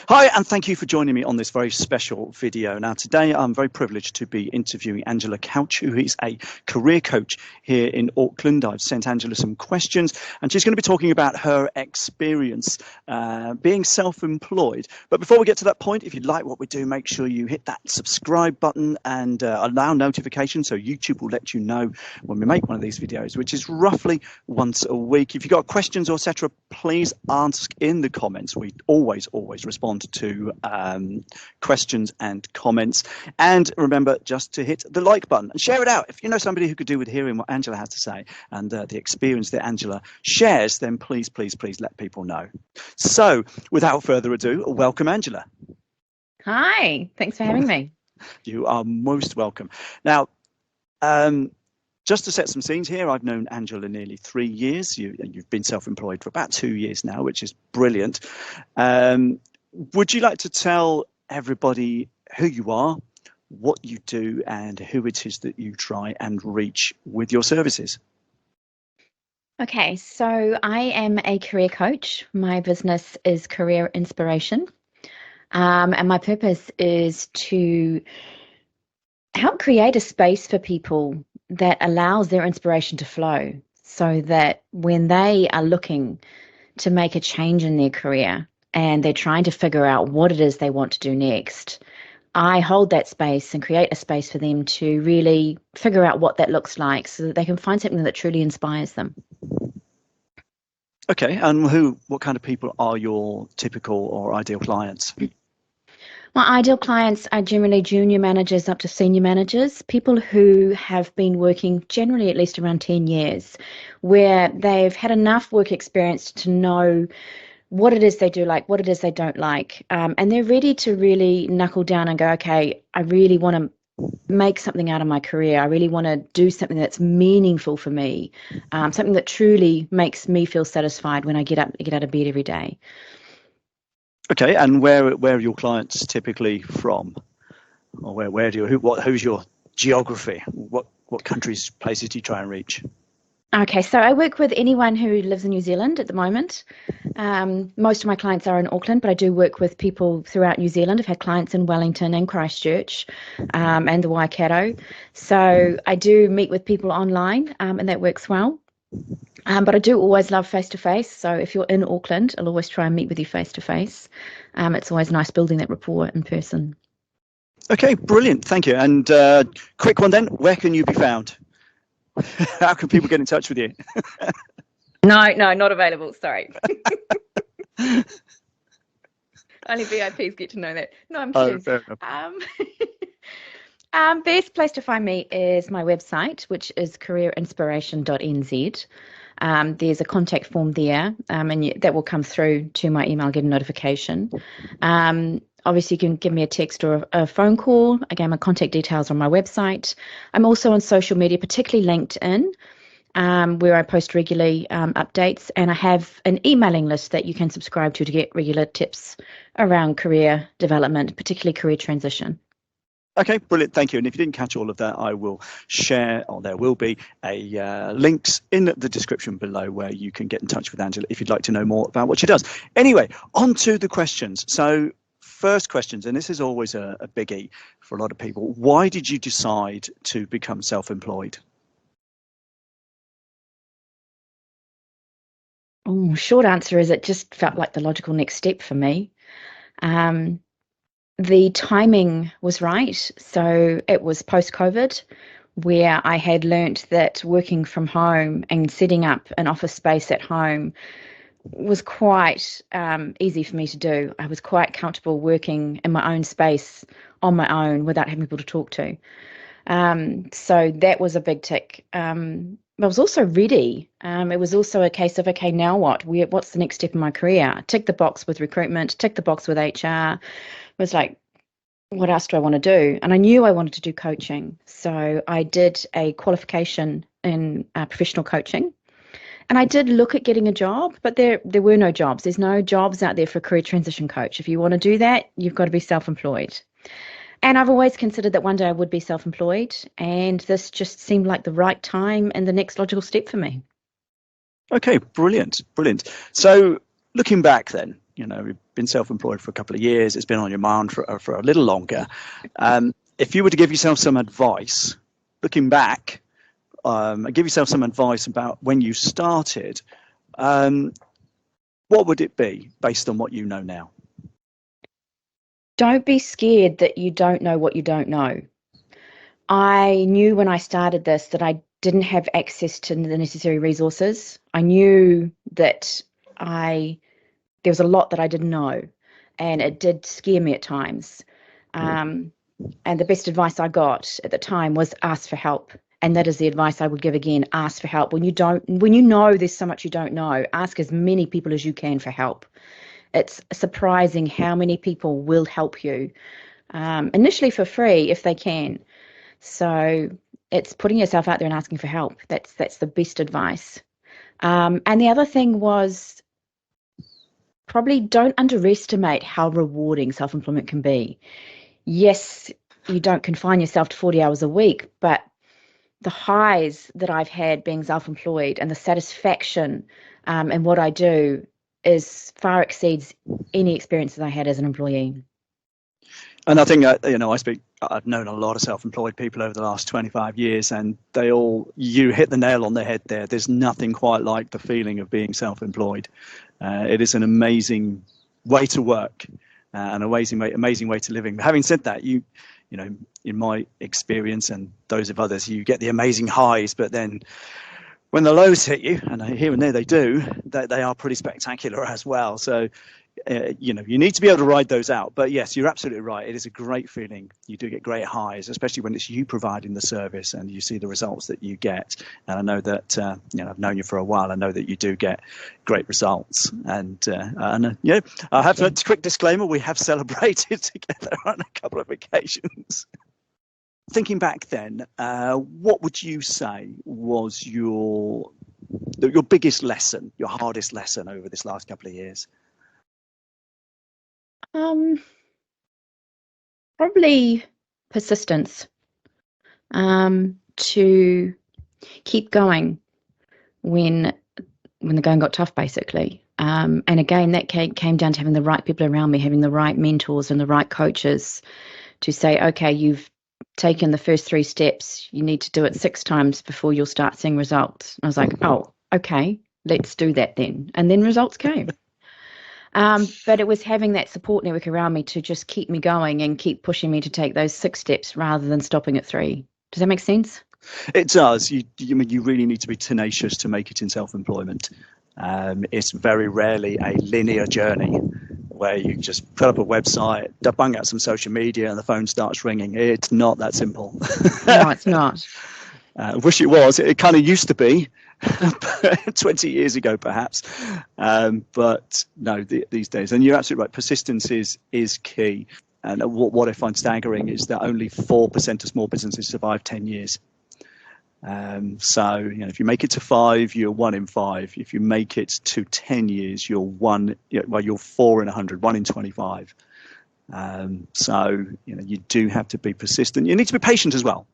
Hi, and thank you for joining me on this very special video. Now, today I'm very privileged to be interviewing Angela Couch, who is a career coach here in Auckland. I've sent Angela some questions, and she's going to be talking about her experience being self-employed. But before we get to that point, if you like what we do, make sure you hit that subscribe button and allow notifications so YouTube will let you know when we make one of these videos, which is roughly once a week. If you've got questions or etc., please ask in the comments. We always respond to questions and comments. And remember just to hit the like button and share it out. If you know somebody who could do with hearing what Angela has to say and the experience that Angela shares, then please let people know. So without further ado, welcome, Angela. Hi, thanks for having me. You are most welcome. Now, just to set some scenes here, I've known Angela nearly 3 years. You've been self-employed for about 2 years now, which is brilliant. Would you like to tell everybody who you are, what you do, and who it is that you try and reach with your services? Okay, so I am a career coach. My business is Career Inspiration, and my purpose is to help create a space for people that allows their inspiration to flow so that when they are looking to make a change in their career and they're trying to figure out what it is they want to do next, I hold that space and create a space for them to really figure out what that looks like so that they can find something that truly inspires them. Okay, and what kind of people are your typical or ideal clients? My ideal clients are generally junior managers up to senior managers, people who have been working generally at least around 10 years, where they've had enough work experience to know what it is they do like, what it is they don't like, and they're ready to really knuckle down and go, okay, I really want to make something out of my career. I really want to do something that's meaningful for me, something that truly makes me feel satisfied when I get out of bed every day. Okay, and where are your clients typically from, or who's your geography? What countries, places do you try and reach? Okay, so I work with anyone who lives in New Zealand at the moment. Most of my clients are in Auckland, but I do work with people throughout New Zealand. I've had clients in Wellington and Christchurch, and the Waikato. So I do meet with people online, and that works well. But I do always love face-to-face. So if you're in Auckland, I'll always try and meet with you face-to-face. It's always nice building that rapport in person. Okay, brilliant. Thank you. And quick one then, where can you be found? How can people get in touch with you? No, not available. Sorry. Only VIPs get to know that. No, I'm kidding. Fair enough. Best place to find me is my website, which is careerinspiration.nz. There's a contact form there, and that will come through to my email, get a notification. Obviously, you can give me a text or a phone call. Again, my contact details are on my website. I'm also on social media, particularly LinkedIn, where I post regularly updates, and I have an emailing list that you can subscribe to get regular tips around career development, particularly career transition. Okay, brilliant. Thank you. And if you didn't catch all of that, I will share, or there will be links in the description below where you can get in touch with Angela if you'd like to know more about what she does. Anyway, on to the questions. So first questions, and this is always a biggie for a lot of people. Why did you decide to become self-employed? Oh, short answer is it just felt like the logical next step for me. The timing was right. So it was post-COVID, where I had learnt that working from home and setting up an office space at home was quite easy for me to do. I was quite comfortable working in my own space on my own without having people to talk to. So that was a big tick. I was also ready. It was also a case of, okay, now what? What's the next step in my career? Tick the box with recruitment, tick the box with HR. It was like, what else do I want to do? And I knew I wanted to do coaching. So I did a qualification in professional coaching. And I did look at getting a job, but there were no jobs. There's no jobs out there for a career transition coach. If you want to do that, you've got to be self-employed. And I've always considered that one day I would be self-employed, and this just seemed like the right time and the next logical step for me. Okay, brilliant. So looking back then, you've been self-employed for a couple of years. It's been on your mind for a little longer. If you were to give yourself some advice, looking back, give yourself some advice about when you started, what would it be based on what you know now? Don't be scared that you don't know what you don't know. I knew when I started this that I didn't have access to the necessary resources. I knew that there was a lot that I didn't know, and it did scare me at times. And the best advice I got at the time was ask for help. And that is the advice I would give again. Ask for help. When you know there's so much you don't know, ask as many people as you can for help. It's surprising how many people will help you, initially for free if they can. So it's putting yourself out there and asking for help. That's the best advice. And the other thing was probably don't underestimate how rewarding self-employment can be. Yes, you don't confine yourself to 40 hours a week, but the highs that I've had being self-employed and the satisfaction in what I do is far exceeds any experiences I had as an employee. And I think, I've known a lot of self-employed people over the last 25 years, and you hit the nail on the head there. There's nothing quite like the feeling of being self-employed. It is an amazing way to work, an amazing way to living. But having said that, in my experience and those of others, you get the amazing highs, but then when the lows hit you, and here and there they do, they are pretty spectacular as well. So, you need to be able to ride those out. But yes, you're absolutely right. It is a great feeling. You do get great highs, especially when it's you providing the service and you see the results that you get. And I know that, I've known you for a while. I know that you do get great results. And I have a quick disclaimer. We have celebrated together on a couple of occasions. Thinking back then, what would you say was your biggest lesson, your hardest lesson over this last couple of years? Probably persistence, to keep going when the going got tough, basically. And again, that came down to having the right people around me, having the right mentors and the right coaches to say, okay, you've taken the first 3 steps, you need to do it 6 times before you'll start seeing results. And I was like, oh, okay, let's do that then. And then results came. But it was having that support network around me to just keep me going and keep pushing me to take those 6 steps rather than stopping at 3. Does that make sense? It does. You really need to be tenacious to make it in self-employment. It's very rarely a linear journey where you just put up a website, bang out some social media, and the phone starts ringing. It's not that simple. No, it's not. I wish it was. It kind of used to be 20 years ago, perhaps. But no, these days. And you're absolutely right. Persistence is key. And what I find staggering is that only 4% of small businesses survive 10 years. So, if you make it to 5, you're 1 in 5. If you make it to 10 years, you're 4 in 100, 1 in 25. So, you do have to be persistent. You need to be patient as well.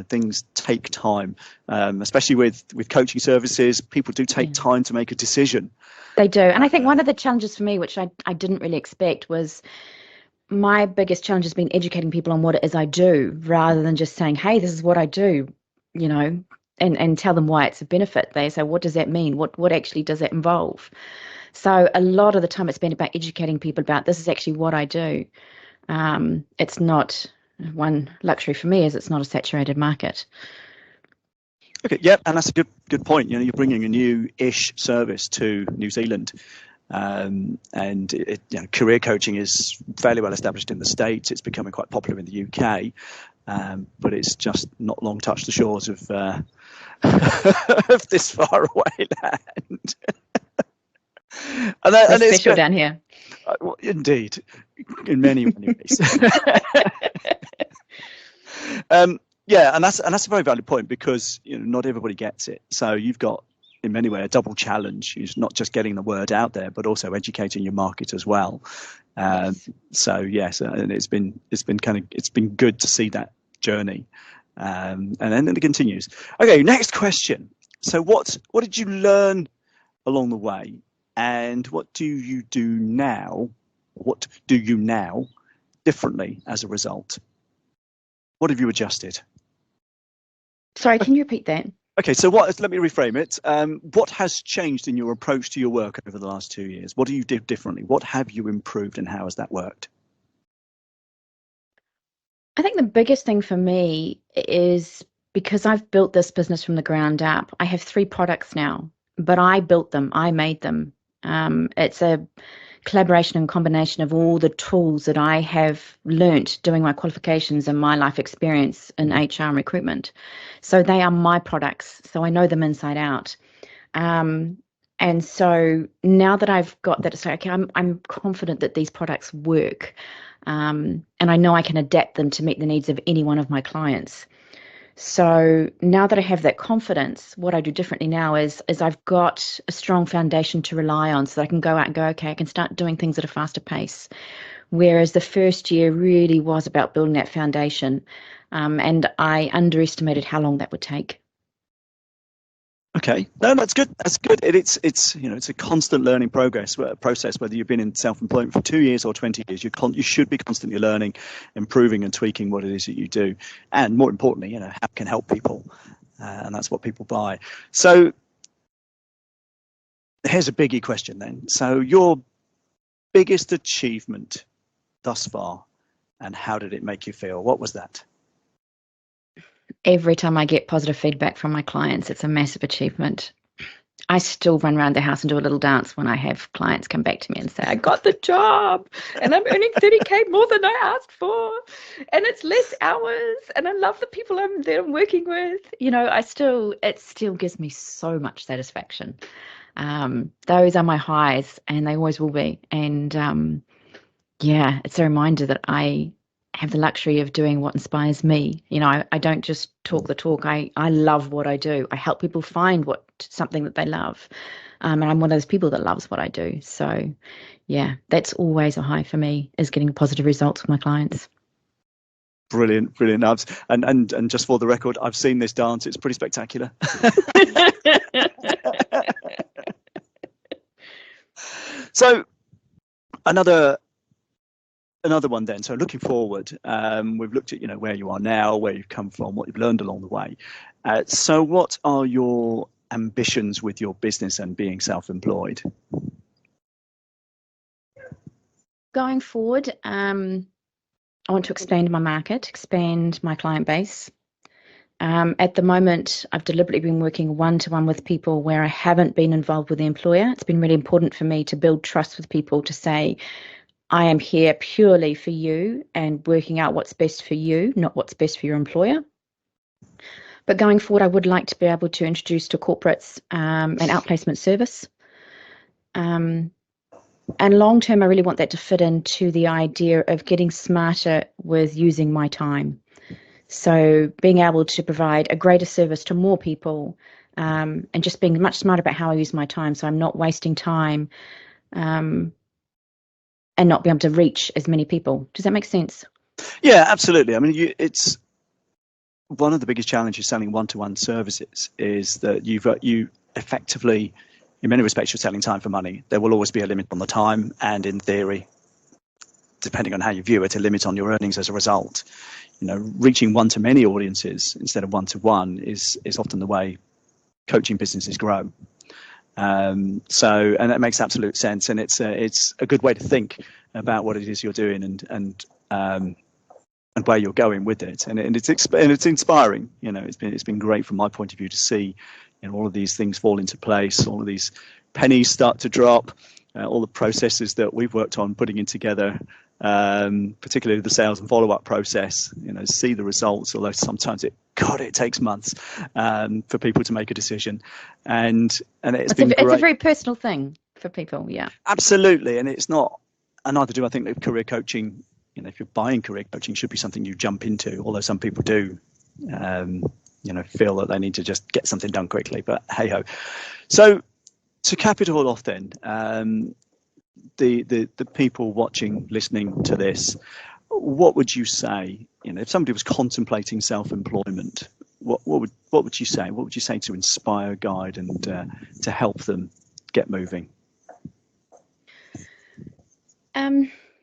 Things take time, especially with coaching services. People do take time to make a decision. They do. And I think one of the challenges for me, which I didn't really expect, was my biggest challenge has been educating people on what it is I do, rather than just saying, hey, this is what I do, and tell them why it's a benefit. They say, what does that mean? What actually does that involve? So a lot of the time it's been about educating people about this is actually what I do. It's not, one luxury for me is it's not a saturated market. Okay, yeah, and that's a good point. You're bringing a new-ish service to New Zealand. And career coaching is fairly well established in the States. It's becoming quite popular in the UK, but it's just not long touched the shores of of this far away land. and it's special down here. Indeed, in many ways. Yeah, and that's a very valid point, because not everybody gets it. So you've got, in many ways, a double challenge. It's not just getting the word out there, but also educating your market as well. Yes. So yes, and it's been good to see that journey, and then it continues. Okay, next question. So what did you learn along the way? and what do you do now? What do you now differently as a result? What have you adjusted? Sorry, can you repeat that? Okay, so let me reframe it. What has changed in your approach to your work over the last 2 years? What do you do differently? What have you improved, and how has that worked? I think the biggest thing for me is because I've built this business from the ground up. I have 3 products now, but I built them, I made them. It's a collaboration and combination of all the tools that I have learnt doing my qualifications and my life experience in HR and recruitment. So they are my products, so I know them inside out. And so now that I've got that, it's like, okay, I'm confident that these products work, and I know I can adapt them to meet the needs of any one of my clients. So now that I have that confidence, what I do differently now is I've got a strong foundation to rely on, so that I can go out and go, okay, I can start doing things at a faster pace. Whereas the first year really was about building that foundation, and I underestimated how long that would take. Okay, no, that's good. That's good. It's it's a constant learning process. Whether you've been in self-employment for 2 years or 20 years, you should be constantly learning, improving, and tweaking what it is that you do, and more importantly, how it can help people, and that's what people buy. So here's a biggie question then. So your biggest achievement thus far, and how did it make you feel? What was that? Every time I get positive feedback from my clients, it's a massive achievement. I still run around the house and do a little dance when I have clients come back to me and say, I got the job and I'm earning 30K more than I asked for, and it's less hours, and I love the people that I'm working with. It still gives me so much satisfaction. Those are my highs, and they always will be. And yeah, it's a reminder that I have the luxury of doing what inspires me. I don't just talk the talk. I love what I do. I help people find something that they love. And I'm one of those people that loves what I do. So yeah, that's always a high for me, is getting positive results with my clients. Brilliant. And just for the record, I've seen this dance. It's pretty spectacular. So another one then. So looking forward, we've looked at where you are now, where you've come from, what you've learned along the way. So what are your ambitions with your business and being self-employed? Going forward, I want to expand my market, expand my client base. At the moment, I've deliberately been working one-to-one with people where I haven't been involved with the employer. It's been really important for me to build trust with people, to say, I am here purely for you and working out what's best for you, not what's best for your employer. But going forward, I would like to be able to introduce to corporates an outplacement service. And long term, I really want that to fit into the idea of getting smarter with using my time. So being able to provide a greater service to more people, and just being much smarter about how I use my time, so I'm not wasting time, and not be able to reach as many people. Does that make sense? Yeah, absolutely. I mean, it's one of the biggest challenges selling one-to-one services is that you effectively, in many respects, you're selling time for money. There will always be a limit on the time, and in theory, depending on how you view it, a limit on your earnings as a result. Reaching one-to-many audiences instead of one-to-one is often the way coaching businesses grow. And that makes absolute sense, and it's a good way to think about what it is you're doing and where you're going with it, and it's inspiring. It's been great from my point of view to see all of these things fall into place, all of these pennies start to drop, all the processes that we've worked on putting in together, particularly the sales and follow-up process. See the results, although sometimes it takes months for people to make a decision, and it's been great. It's a very personal thing for people. Yeah, absolutely. And it's not, and neither do I think that career coaching, if you're buying career coaching, should be something you jump into, although some people do feel that they need to just get something done quickly, but hey ho. So to cap it all off then, the people watching, listening to this, what would you say, if somebody was contemplating self-employment, what would you say? What would you say to inspire, guide, and to help them get moving?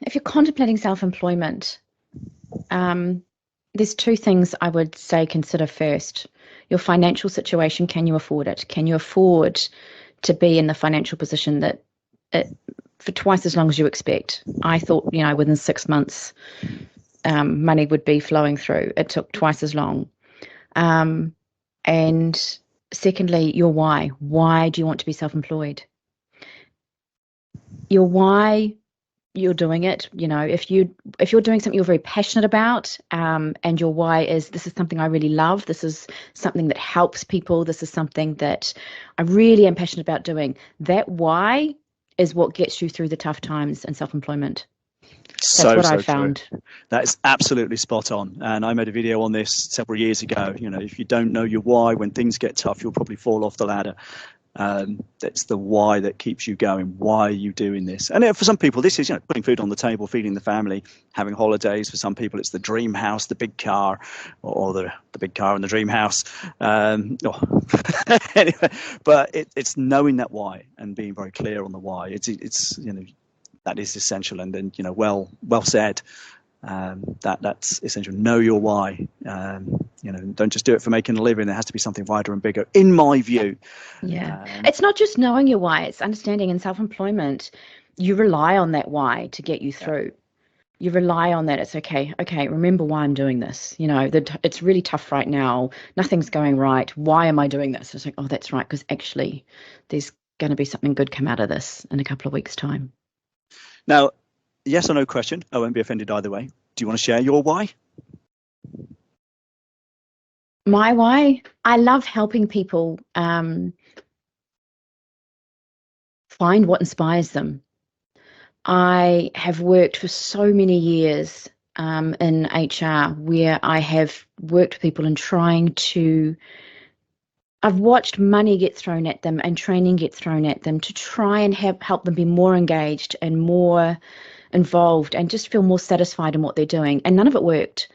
If you're contemplating self-employment, there's two things I would say consider first. Your financial situation, can you afford it? Can you afford to be in the financial position that for twice as long as you expect? I thought, within 6 months, money would be flowing through. It took twice as long. And secondly, your why. Why do you want to be self-employed? Your why you're doing it, if you're doing something you're very passionate about, and your why is, this is something I really love, this is something that helps people, this is something that I really am passionate about doing, that why is what gets you through the tough times in self-employment. That's what I found. True. That is absolutely spot on. And I made a video on this several years ago. If you don't know your why, when things get tough, you'll probably fall off the ladder. That's the why that keeps you going. Why are you doing this? And for some people, this is putting food on the table, feeding the family, having holidays. For some people, it's the dream house, the big car, or the big car and the dream house. Anyway, but it's knowing that why and being very clear on the why. It's that is essential. And then well said. That's essential. Know your why. Don't just do it for making a living. There has to be something wider and bigger, in my view. Yeah, it's not just knowing your why, it's understanding. In self-employment, you rely on that why to get you through. Yeah. You rely on that. It's okay, remember why I'm doing this. It's really tough right now. Nothing's going right. Why am I doing this? It's like, oh, that's right, because actually there's going to be something good come out of this in a couple of weeks' time. Now, yes or no question. I won't be offended either way. Do you want to share your why? My why? I love helping people find what inspires them. I have worked for so many years in HR where I have worked with people and I've watched money get thrown at them and training get thrown at them to try and help them be more engaged and more involved and just feel more satisfied in what they're doing. And none of it worked.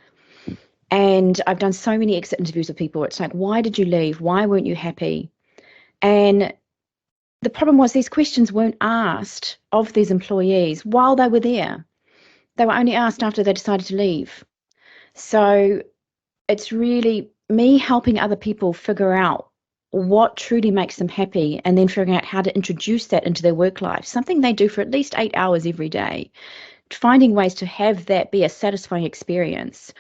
And I've done so many exit interviews with people. It's like, why did you leave? Why weren't you happy? And the problem was these questions weren't asked of these employees while they were there. They were only asked after they decided to leave. So it's really me helping other people figure out what truly makes them happy and then figuring out how to introduce that into their work life, something they do for at least 8 hours every day, finding ways to have that be a satisfying experience.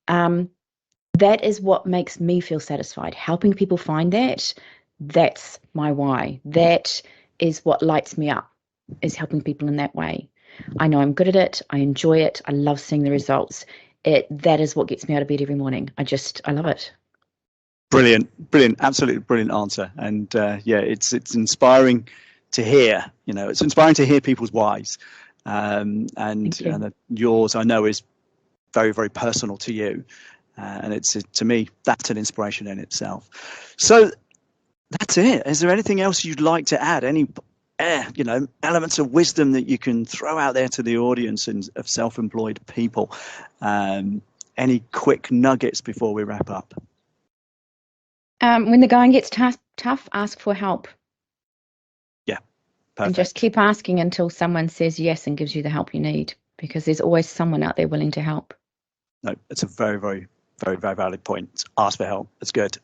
That is what makes me feel satisfied. Helping people find that, that's my why. That is what lights me up, is helping people in that way. I know I'm good at it. I enjoy it. I love seeing the results. That is what gets me out of bed every morning. I love it. Brilliant, absolutely brilliant answer. And it's inspiring to hear. It's inspiring to hear people's whys. And yours, I know, is very, very personal to you. And it's, to me, that's an inspiration in itself. So that's it. Is there anything else you'd like to add? Any, elements of wisdom that you can throw out there to the audience of self-employed people? Any quick nuggets before we wrap up? When the going gets tough, ask for help. Yeah, perfect. And just keep asking until someone says yes and gives you the help you need, because there's always someone out there willing to help. No, it's a very, very, very, very valid point. Ask for help. That's good.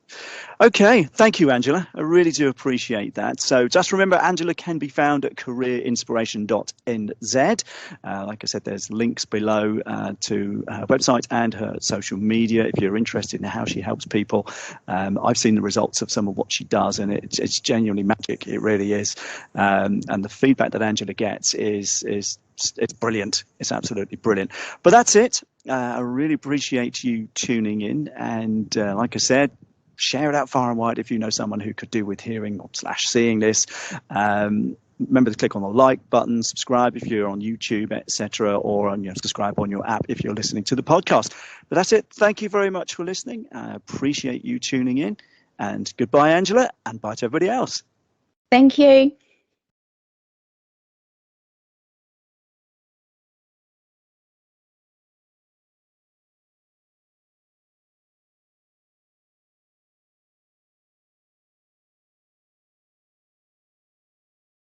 Okay. Thank you, Angela. I really do appreciate that. So just remember, Angela can be found at careerinspiration.nz. Like I said, there's links below to her website and her social media if you're interested in how she helps people. I've seen the results of some of what she does, and it's genuinely magic. It really is. And the feedback that Angela gets is it's brilliant. It's absolutely brilliant. But that's it. I really appreciate you tuning in. And like I said, share it out far and wide if you know someone who could do with hearing or / seeing this. Remember to click on the like button, subscribe if you're on YouTube, etc., or on subscribe on your app if you're listening to the podcast. But that's it. Thank you very much for listening. I appreciate you tuning in. And goodbye, Angela, and bye to everybody else. Thank you.